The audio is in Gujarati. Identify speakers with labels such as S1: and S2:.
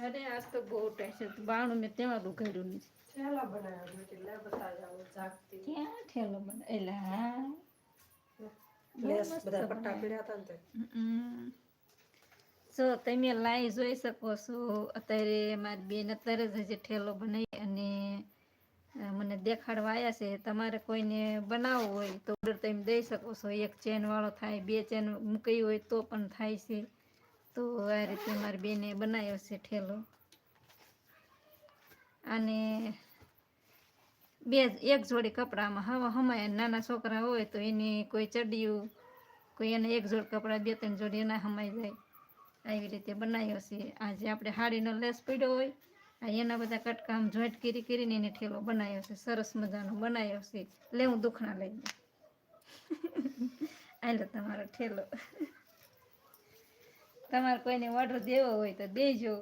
S1: અરે આજ તો બહુ ટાઈટ છે બાણું મેં તેમાં ઉઘાડ્યું નથી ક્યાં ઠેલો બને એલા હા બધા પટ્ટા પીડ્યા હતા ને જો તમે લાઈ જોઈ શકો છો અત્યારે મારી બેન અત્યારે જ હજી ઠેલો બનાવી અને મને દેખાડવા આવ્યા છે તમારે કોઈને બનાવવું હોય તો ઓર્ડર તમે દઈ શકો છો એક ચેન વાળો થાય બે ચેન મૂકી હોય તો પણ થાય છે તો આ રીતે મારી બેને બનાવ્યો છે ઠેલો અને એક જોડી કપડામાં હવા હમાય નાના છોકરા હોય તો એની કોઈ ચડિયું કોઈ એને એક જોડ કપડાં બે ત્રણ જોડી એના હમાઈ જાય આવી રીતે બનાવ્યો છે આજે આપણે હાડીનો લેસ પડ્યો હોય એના બધા કટકા આમ જોઈન્ટ કરીને એને ઠેલો બનાવ્યો છે સરસ મજાનો બનાવ્યો છે લેવું દુખણા લઈ આલો તમારો ઠેલો તમારે કોઈને ઓર્ડર દેવો હોય તો દેજો